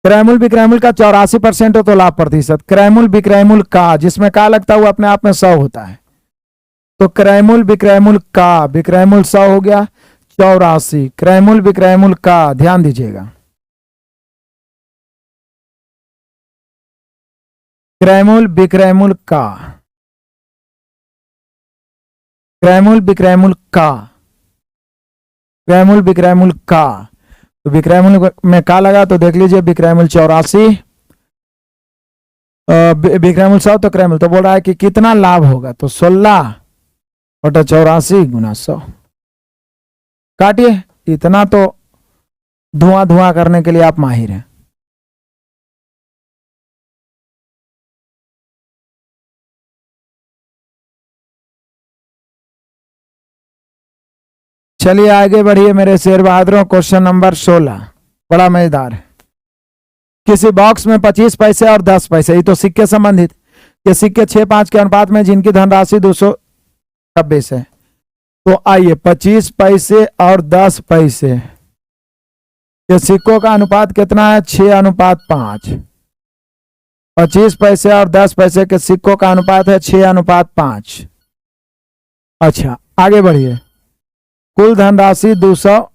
क्रयमूल विक्रयमूल का 84% हो तो लाभ प्रतिशत। क्रयमूल विक्रयमूल का, जिसमें का लगता हुआ अपने आप में 100 होता है, तो क्रयमूल विक्रयमूल का, विक्रयमूल 100 हो गया 84। क्रयमूल विक्रयमूल का, ध्यान दीजिएगा, क्रयमूल विक्रयमूल का, क्रयमूल विक्रयमूल का, क्रयमूल विक्रयमूल का, तो विक्रयमूल में का लगा तो देख लीजिए, विक्रयमूल 84, विक्रयमूल 100, तो क्रयमूल, तो बोल रहा है कि कितना लाभ होगा, तो 16/84 गुना 100। काटिए, इतना तो धुआं धुआं करने के लिए आप माहिर हैं। चलिए आगे बढ़िए मेरे शेर बहादुरों। क्वेश्चन नंबर 16 बड़ा मजेदार है। किसी बॉक्स में 25 पैसे और 10 पैसे, ये तो सिक्के संबंधित, ये सिक्के 6-5 के अनुपात में जिनकी धनराशि 226 है। तो आइए 25 पैसे और 10 पैसे, ये सिक्कों का अनुपात कितना है? 6:5। 25 पैसे और 10 पैसे के सिक्कों का अनुपात है 6:5। अच्छा आगे बढ़िए। कुल धनराशि 200,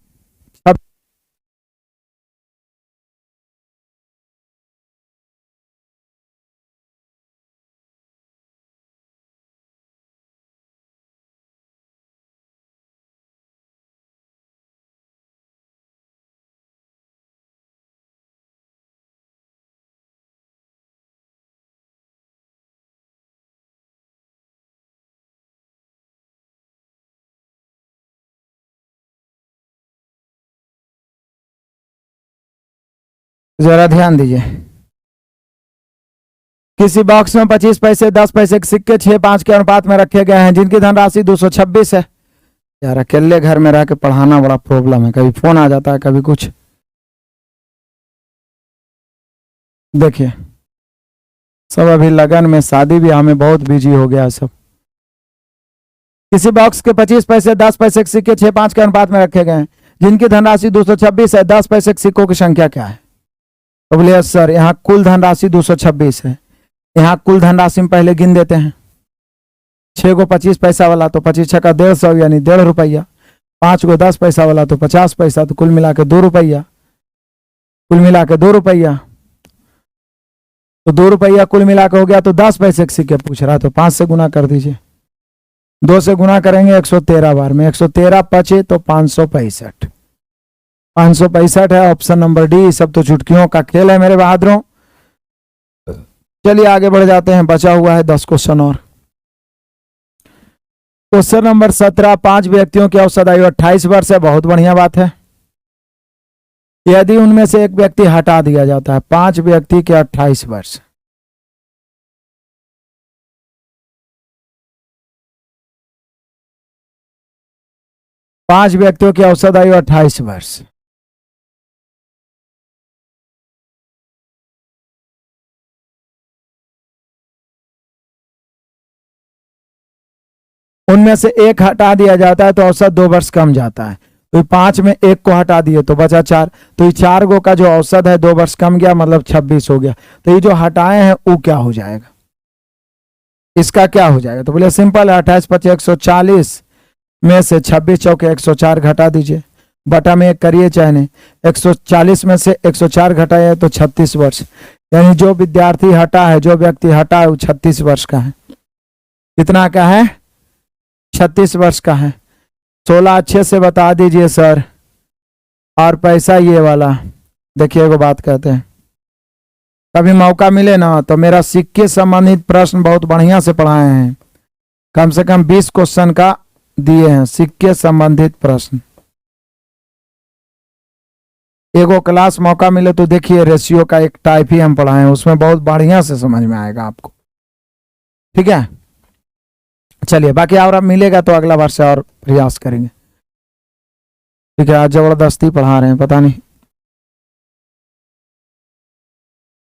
जरा ध्यान दीजिए। किसी बॉक्स में 25 पैसे 10 पैसे के सिक्के 6-5 के अनुपात में रखे गए हैं जिनकी धनराशि 226 है। यार अकेले घर में रह के पढ़ाना बड़ा प्रॉब्लम है, कभी फोन आ जाता है कभी कुछ। देखिए सब अभी लगन में, शादी ब्याह में बहुत बिजी हो गया सब। किसी बॉक्स के 25 पैसे 10 पैसे के सिक्के 6-5 के अनुपात में रखे गए हैं जिनकी धनराशि 226 है। 10 पैसे के सिक्कों की संख्या क्या है? तो बोले सर यहाँ कुल धनराशि 226 है, यहाँ कुल धनराशि में पहले गिन देते हैं। 6 को 25 पैसा वाला तो 25 छक्का 150 यानी 1.5 रुपया। 5 को 10 पैसा वाला तो 50 पैसा, तो कुल मिला के 2 रुपया, कुल मिला के 2 रुपया। तो 2 रुपया कुल मिला के हो गया। तो 10 पैसे के सिक्के पूछ रहा है तो 5 से गुना कर दीजिए। 2 से गुना करेंगे 113 बार में, 113 पचे तो 565। 565 है ऑप्शन नंबर डी। सब तो चुटकियों का खेल है मेरे बहादुरों। चलिए आगे बढ़ जाते हैं, बचा हुआ है 10 क्वेश्चन और। Question number 17। 5 व्यक्तियों की औसत आयु 28 वर्ष है, बहुत बढ़िया बात है। यदि उनमें से एक व्यक्ति हटा दिया जाता है, 5 व्यक्ति के 28 वर्ष, पांच व्यक्तियों की औसत आयु 28 वर्ष, उनमें से एक हटा दिया जाता है तो औसत 2 वर्ष कम जाता है। तो 5 में एक को हटा दिए तो बचा 4, तो ये 4 गो का जो औसत है 2 वर्ष कम गया, मतलब 26 हो गया। तो ये जो हटाए हैं वो क्या हो जाएगा, इसका क्या हो जाएगा? तो बोले सिंपल है, 28 पचे 140 में से 26 चौके 104 घटा दीजिए, बटा में 1 करिए चाहे नहीं। 140 में से 104 घटाए तो 36 वर्ष, यानी जो विद्यार्थी हटा है, जो व्यक्ति हटा है वो 36 वर्ष का है। कितना का है? 36 वर्ष का है। 16 अच्छे से बता दीजिए सर। और पैसा ये वाला देखिए, एगो बात कहते हैं, कभी मौका मिले ना तो मेरा सिक्के संबंधित प्रश्न बहुत बढ़िया से पढ़ाए हैं, कम से कम 20 क्वेश्चन का दिए हैं सिक्के संबंधित प्रश्न। एगो क्लास मौका मिले तो देखिए, रेशियो का एक टाइप ही हम पढ़ाए हैं, उसमें बहुत बढ़िया से समझ में आएगा आपको। ठीक है, चलिए बाकी और अब मिलेगा तो अगला बार से और प्रयास करेंगे। ठीक है, आज जबरदस्ती पढ़ा रहे हैं, पता नहीं।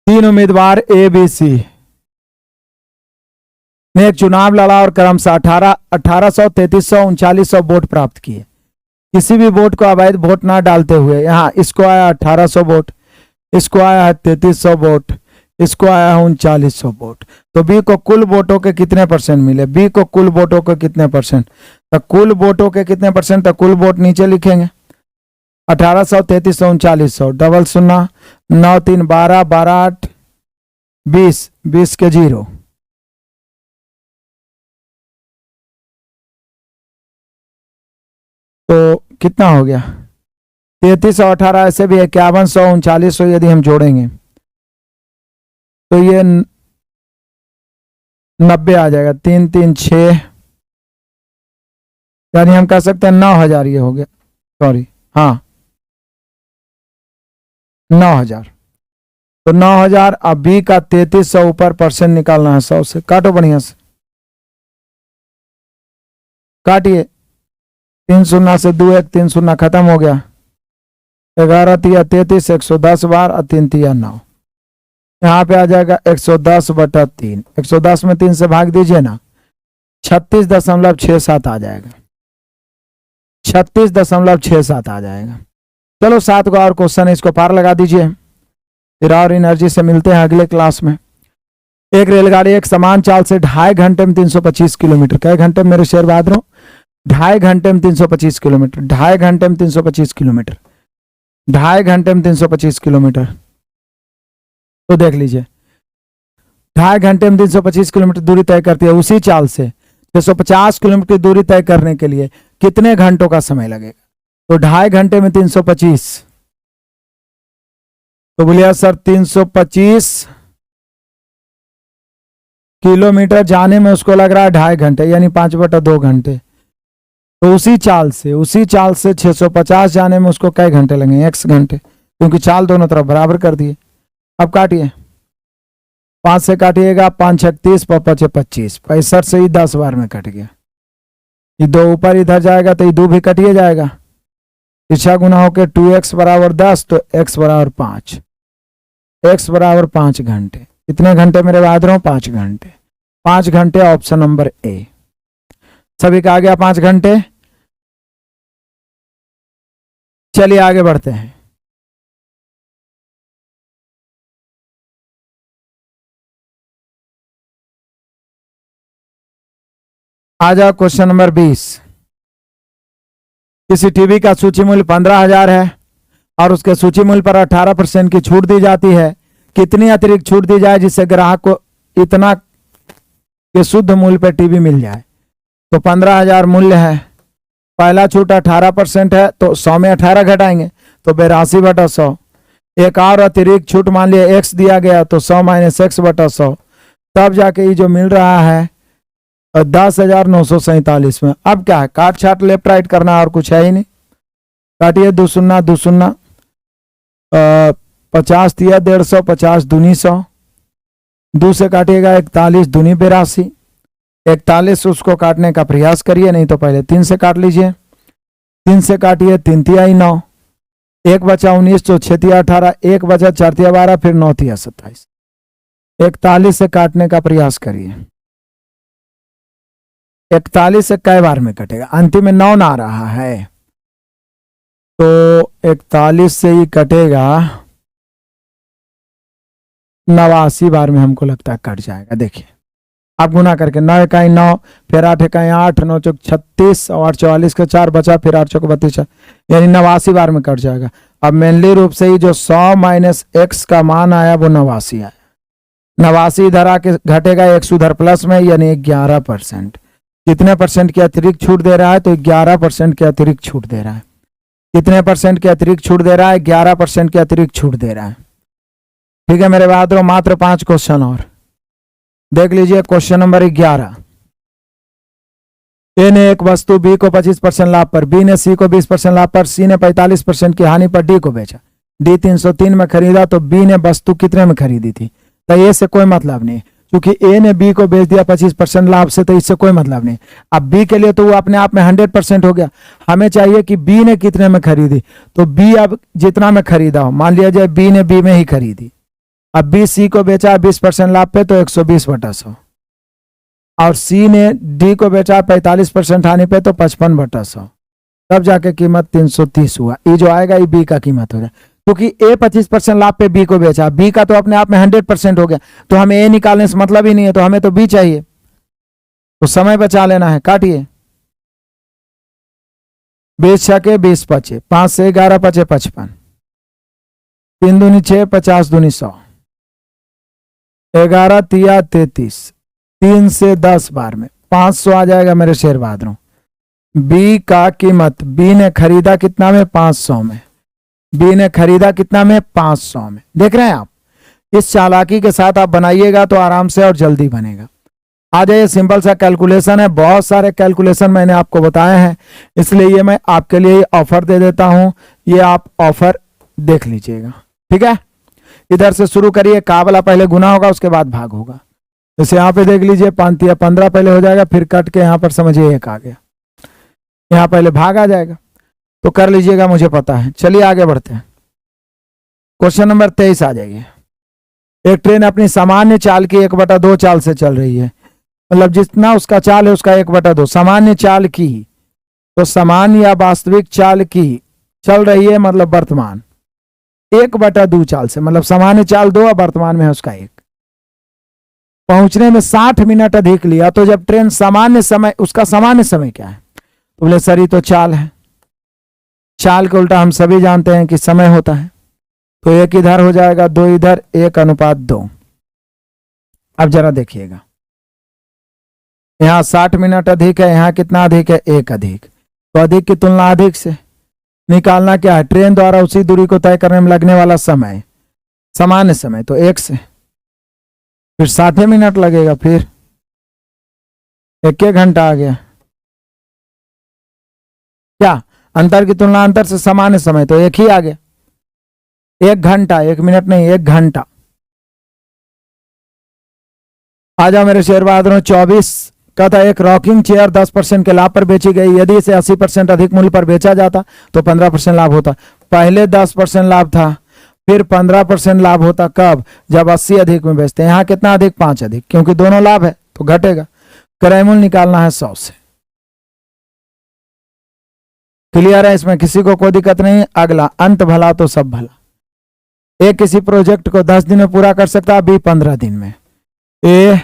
3 उम्मीदवार ABC ने एक चुनाव लड़ा और क्रमशः 1800, 3300, 3900 वोट प्राप्त किए। किसी भी वोट को अवैध वोट ना डालते हुए यहाँ इसको आया 1800 वोट, इसको आया है 3300 वोट, इसको आया है 3900 वोट। तो बी को कुल वोटों के कितने परसेंट मिले, बी को कुल वोटों के कितने परसेंट, तो कुल वोटों के कितने परसेंट, तो कुल वोट नीचे लिखेंगे 1800 3300 3900 डबल 0 9 3 12 12 8 20 20 के 0, तो कितना हो गया 33 और 18 ऐसे भी 5100 3900 यदि हम जोड़ेंगे तो ये 90 आ जाएगा, 3 3 6, यानी हम कह सकते हैं 9000 ये हो गया, सॉरी हाँ 9000। तो 9000, अब बी का 3300 ऊपर परसेंट निकालना है 100 से, काटो बढ़िया से, काटिए 3 शून्य से 2 1 3 शून्य खत्म हो गया, 11 तिया 33 110 बार और 3 तिया 9, यहाँ पे आ जाएगा 110/3, 110 में 3 से भाग दीजिए ना, 36.67 आ जाएगा, 36.67 आ जाएगा। चलो 7 को और क्वेश्चन है, इसको पार लगा दीजिए, फिर और एनर्जी से मिलते हैं अगले क्लास में। एक रेलगाड़ी एक समान चाल से 2.5 घंटे में 325 किलोमीटर, कई घंटे में मेरे शेर बहादुरों, 2.5 घंटे में 325 किलोमीटर, 2.5 घंटे में 325 किलोमीटर, 2.5 घंटे में 325 किलोमीटर, तो देख लीजिए 2.5 घंटे में 325 किलोमीटर दूरी तय करती है। उसी चाल से 650 किलोमीटर की दूरी तय करने के लिए कितने घंटों का समय लगेगा, तो 2.5 घंटे में 325, तो बोलिए सर 325 किलोमीटर जाने में उसको लग रहा है 2.5 घंटे, यानी 5/2 घंटे। तो उसी चाल से 650 जाने में उसको कई घंटे लगेंगे, x घंटे, क्योंकि चाल दोनों तरफ बराबर कर दिए। अब काटिए, 5 से काटिएगा 5 36 5 25, 65 से ही 10 बार में कट गया, ये 2 ऊपर इधर जाएगा तो ये 2 भी कटिए जाएगा, पीछा गुना होकर 2x बराबर 10, तो x बराबर 5, x बराबर 5 घंटे। कितने घंटे मेरे बहादुरों, 5 घंटे, 5 घंटे ऑप्शन नंबर ए। सभी का आ गया 5 घंटे। चलिए आगे बढ़ते हैं। आ जाओ क्वेश्चन नंबर 20। किसी टीवी का सूची मूल्य 15,000 है और उसके सूची मूल्य पर 18% की छूट दी जाती है, कितनी अतिरिक्त छूट दी जाए जिससे ग्राहक को इतना के शुद्ध मूल्य पर टीवी मिल जाए। तो 15,000 मूल्य है, पहला छूट 18% है, तो 100 में 18 घटाएंगे तो 82/100। एक और अतिरिक्त छूट मान लिया x दिया गया, तो 100 - x/100, तब जाके ये जो मिल रहा है 10,947 में। अब क्या है, काट छाट लेफ्ट राइट करना, और कुछ है ही नहीं। काटिए 2 शून्य 2 शून्य, 50 तिया 150, 50 दूनी 100, 2 से काटिएगा 41 दूनी 82, 41 उसको काटने का प्रयास करिए, नहीं तो पहले 3 से काट लीजिए, 3 से काटिए 3 तिया 9, 1 बचा 19, तो 6 तिया 18, 1 बचा 4 तिया 12, फिर 9 तिया 27, 41 से काटने का प्रयास करिए। 41 से कई बार में कटेगा, अंतिम में 9 ना रहा है, तो 41 से ही कटेगा 89 बार में, हमको लगता है कट जाएगा। देखिए आप गुना करके 9 इकाई 9, फिर 8 इकाई 8, 9 चौक 36 और 44 का 4 बचा, फिर 8 चौक 32, यानी 89 बार में कट जाएगा। अब मेनली रूप से ही जो 100 - x का मान आया वो 89 आया, 89 इधर आके घटेगा, 100 उधर प्लस में, यानी 11%। कितने परसेंट की अतिरिक्त छूट दे रहा है, तो 11% की अतिरिक्त छूट दे रहा है। कितने परसेंट की अतिरिक्त छूट दे रहा है, 11% की अतिरिक्त छूट दे रहा है। ठीक है मेरे बहादुरों, मात्र 5 क्वेश्चन और देख लीजिए। क्वेश्चन नंबर 11, ए ने एक वस्तु बी को 25% लाभ पर, बी ने सी को 20% लाभ पर, सी ने 45% की हानि पर डी को बेचा। डी 303 में खरीदा, तो बी ने वस्तु कितने में खरीदी थी, तो ए से कोई मतलब नहीं, क्योंकि ए ने बी को बेच दिया 25% लाभ से, तो इससे कोई मतलब नहीं। अब बी के लिए तो वो अपने आप में 100% हो गया, हमें चाहिए कि बी ने कितने में खरीदी, तो बी अब जितना में खरीदा हो, मान लिया जाए बी ने बी में ही खरीदी, अब बी सी को बेचा 20% लाभ पे, तो 120/100, और सी ने डी को बेचा 45% हानि पे, तो 55/100, तब जाके कीमत 330 हुआ। ये जो आएगा ये बी का कीमत हो जाए। क्योंकि ए 25% लाभ पे बी को बेचा, बी का तो अपने आप में 100% हो गया, तो हमें ए निकालने से मतलब ही नहीं है, तो हमें तो बी चाहिए, तो समय बचा लेना है। काटिए, 20 छके 20 पचे, 5 से 11 पचे 55, 3 दूनी 6, 50 दूनी 100, 11 तिया 33, 3 से 10 बार में 500 आ जाएगा मेरे शेयर बहादुरों। बी का कीमत बी ने खरीदा कितना में? 500 में। बी ने खरीदा कितना में? 500 में। देख रहे हैं आप, इस चालाकी के साथ आप बनाइएगा तो आराम से और जल्दी बनेगा। आ जाइए, सिंपल सा कैलकुलेशन है, बहुत सारे कैलकुलेशन मैंने आपको बताए हैं, इसलिए ये मैं आपके लिए ऑफर दे देता हूं, ये आप ऑफर देख लीजिएगा। ठीक है, इधर से शुरू करिए, का वाला पहले गुना होगा उसके बाद भाग होगा। जैसे यहाँ पे देख लीजिए, 5 या 15 पहले हो जाएगा, फिर कट के यहाँ पर समझिए 1 आ गया, यहाँ पहले भाग आ जाएगा, तो कर लीजिएगा, मुझे पता है। चलिए आगे बढ़ते हैं, क्वेश्चन नंबर 23 आ जाइए। एक ट्रेन अपनी सामान्य चाल की 1/2 चाल से चल रही है, मतलब जितना उसका चाल है उसका 1/2। सामान्य चाल की, तो सामान्य या वास्तविक चाल की चल रही है, मतलब वर्तमान 1/2 चाल से, मतलब सामान्य चाल 2 और वर्तमान में है उसका 1। पहुंचने में 60 मिनट अधिक लिया, तो जब ट्रेन सामान्य समय, उसका सामान्य समय क्या है? तो बोले सर ये तो चाल है, चाल के उल्टा हम सभी जानते हैं कि समय होता है, तो 1 इधर हो जाएगा, 2 इधर, 1/2। अब जरा देखिएगा, यहाँ 60 मिनट अधिक है, यहाँ कितना अधिक है? 1 अधिक, तो अधिक की तुलना अधिक से निकालना क्या है? ट्रेन द्वारा उसी दूरी को तय करने में लगने वाला समय, सामान्य समय, तो 1 से फिर 60 मिनट लगेगा, फिर 1 घंटा आ गया। क्या अंतर की तुलना अंतर से सामान्य समय, तो 1 ही आ गया। 1 घंटा, 1 मिनट नहीं, 1 घंटा। आ जाओ मेरे शेयर बहादुरों, 24 का था, एक रॉकिंग चेयर 10% के लाभ पर बेची गई, यदि इसे 80% अधिक मूल्य पर बेचा जाता तो 15% लाभ होता। पहले 10% लाभ था, फिर 15% लाभ होता, कब? जब 80 अधिक में बेचते हैं। यहाँ कितना अधिक? 5 अधिक, क्योंकि दोनों लाभ है तो घटेगा। क्रय मूल्य निकालना है 100 से। क्लियर है, इसमें किसी को कोई दिक्कत नहीं। अगला, अंत भला तो सब भला। ए किसी प्रोजेक्ट को 10 दिन में पूरा कर सकता है, बी 15 दिन में। ए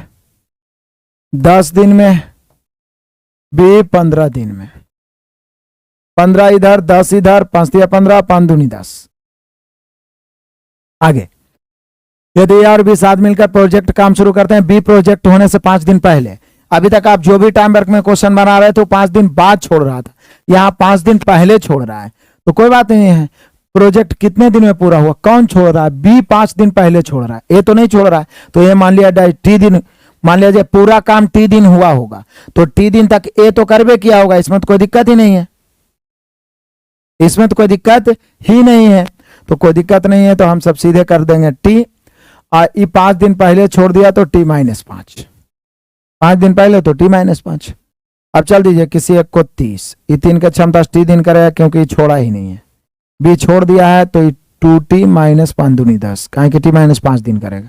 10 दिन में, बी 15 दिन में। 15 इधर, 10 इधर, 5 या 15, 5 दूनी 10। आगे, यदि ए और बी साथ मिलकर प्रोजेक्ट काम शुरू करते हैं, बी प्रोजेक्ट होने से 5 दिन पहले, अभी तक आप जो भी टाइम वर्क में क्वेश्चन बना रहे थे तो 5 दिन बाद छोड़ रहा था, यहाँ 5 दिन पहले छोड़ रहा है, तो कोई बात नहीं है। प्रोजेक्ट कितने दिन में पूरा हुआ? कौन छोड़ रहा है? बी 5 दिन पहले छोड़ रहा है, ए तो नहीं छोड़ रहा है। तो ये मान लिया टी दिन, मान लिया पूरा काम टी दिन हुआ होगा, तो टी दिन तक ए तो करवे किया होगा, इसमें तो कोई दिक्कत ही नहीं है, इसमें तो कोई दिक्कत ही नहीं है। तो कोई दिक्कत नहीं है, तो हम सब सीधे कर देंगे टी, और ये 5 दिन पहले छोड़ दिया तो टी -5, 5 दिन पहले तो टी -5। अब चल दीजिए, किसी एक को 30, ये 3 का क्षमता टी दिन करेगा, क्योंकि ये छोड़ा ही नहीं है। बी छोड़ दिया है, तो 2t -5 दूनी 10, कहें कि टी -5 दिन करेगा।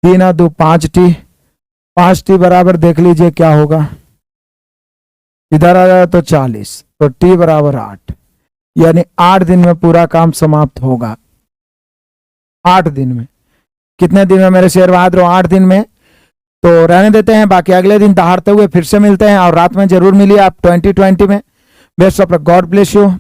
3 और 2 5t, 5t बराबर देख लीजिए क्या होगा, इधर आ जाए तो 40, तो t बराबर 8, यानी 8 दिन में पूरा काम समाप्त होगा। 8 दिन में, कितने दिन में मेरे शेयर बहादुरों? 8 दिन में। तो रहने देते हैं, बाकी अगले दिन दहाड़ते हुए फिर से मिलते हैं, और रात में जरूर मिलिए आप 2020 में। Best of luck, God bless you.